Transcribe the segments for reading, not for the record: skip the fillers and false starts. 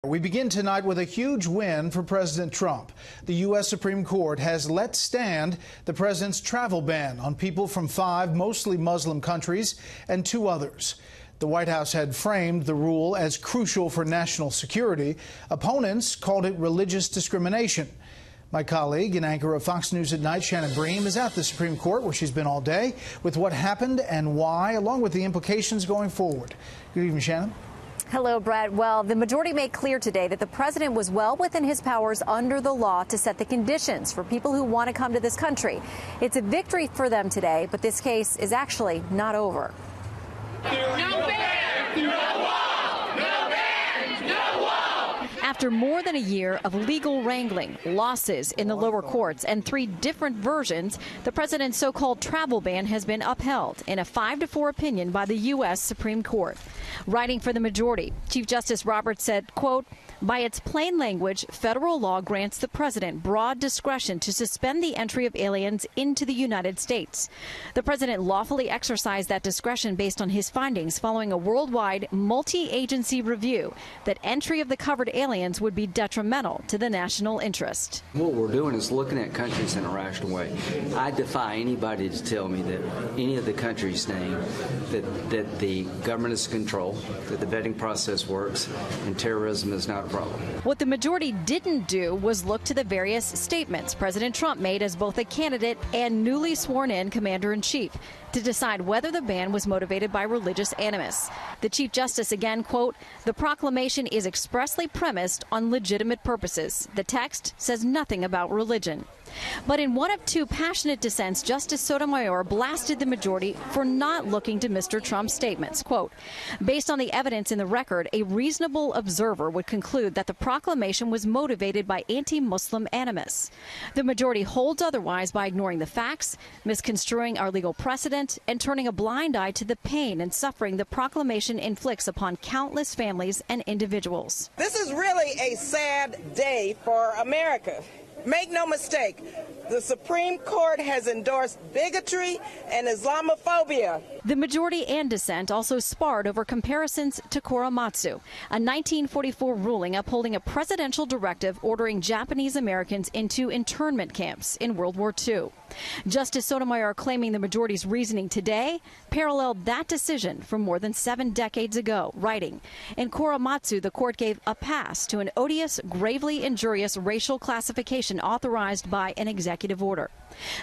We begin tonight with a huge win for President Trump. The U.S. Supreme Court has let stand the president's travel ban on people from 5 mostly Muslim countries and 2 others. The White House had framed the rule as crucial for national security. Opponents called it religious discrimination. My colleague and anchor of Fox News at Night, Shannon Bream, is at the Supreme Court, where she's been all day, with what happened and why, along with the implications going forward. Good evening, Shannon. Hello, Brett. Well, the majority made clear today that the president was well within his powers under the law to set the conditions for people who want to come to this country. It's a victory for them today, but this case is actually not over. After more than a year of legal wrangling, losses in the lower courts, and 3 different versions, the president's so-called travel ban has been upheld in a 5-4 opinion by the U.S. Supreme Court. Writing for the majority, Chief Justice Roberts said, quote, "By its plain language, federal law grants the president broad discretion to suspend the entry of aliens into the United States. The president lawfully exercised that discretion based on his findings following a worldwide multi-agency review that entry of the covered aliens would be detrimental to the national interest." What we're doing is looking at countries in a rational way. I defy anybody to tell me that any of the countries named that the government is in control, that the vetting process works, and terrorism is not a problem. What the majority didn't do was look to the various statements President Trump made as both a candidate and newly sworn-in commander-in-chief to decide whether the ban was motivated by religious animus. The Chief Justice again, quote, "The proclamation is expressly premised on legitimate purposes. The text says nothing about religion." But in one of 2 passionate dissents, Justice Sotomayor blasted the majority for not looking to Mr. Trump's statements. Quote, "Based on the evidence in the record, a reasonable observer would conclude that the proclamation was motivated by anti-Muslim animus. The majority holds otherwise by ignoring the facts, misconstruing our legal precedent, and turning a blind eye to the pain and suffering the proclamation inflicts upon countless families and individuals." This is really a sad day for America. Make no mistake, the Supreme Court has endorsed bigotry and Islamophobia. The majority and dissent also sparred over comparisons to Korematsu, a 1944 ruling upholding a presidential directive ordering Japanese Americans into internment camps in World War II. Justice Sotomayor claiming the majority's reasoning today paralleled that decision from more than 7 decades ago, writing, "In Korematsu, the court gave a pass to an odious, gravely injurious racial classification authorized by an executive order."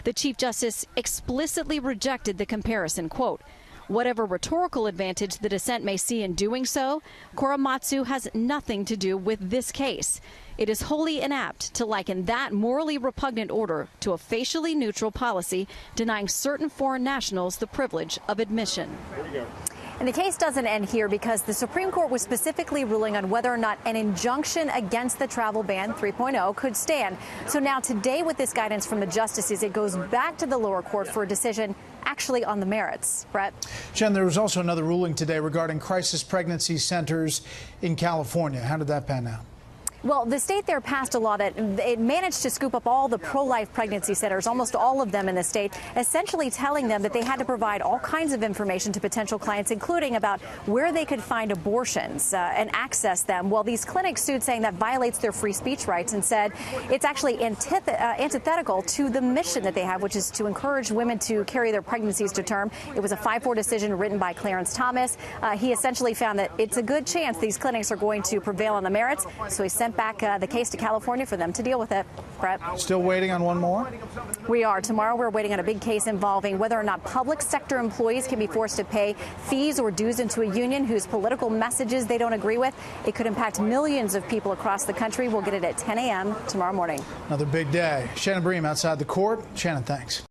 The Chief Justice explicitly rejected the comparison, quote, "Whatever rhetorical advantage the dissent may see in doing so, Korematsu has nothing to do with this case. It is wholly inapt to liken that morally repugnant order to a facially neutral policy denying certain foreign nationals the privilege of admission." And the case doesn't end here because the Supreme Court was specifically ruling on whether or not an injunction against the travel ban 3.0 could stand. So now today, with this guidance from the justices, it goes back to the lower court for a decision actually on the merits. Brett? Jen, there was also another ruling today regarding crisis pregnancy centers in California. How did that pan out? Well, the state there passed a law that it managed to scoop up all the pro-life pregnancy centers, almost all of them in the state, essentially telling them that they had to provide all kinds of information to potential clients, including about where they could find abortions and access them. Well, these clinics sued, saying that violates their free speech rights, and said it's actually antithetical to the mission that they have, which is to encourage women to carry their pregnancies to term. It was a 5-4 decision written by Clarence Thomas. He essentially found that it's a good chance these clinics are going to prevail on the merits, so he sent back the case to California for them to deal with it. Brett? Still waiting on one more? We are. Tomorrow we're waiting on a big case involving whether or not public sector employees can be forced to pay fees or dues into a union whose political messages they don't agree with. It could impact millions of people across the country. We'll get it at 10 a.m. tomorrow morning. Another big day. Shannon Bream outside the court. Shannon, thanks.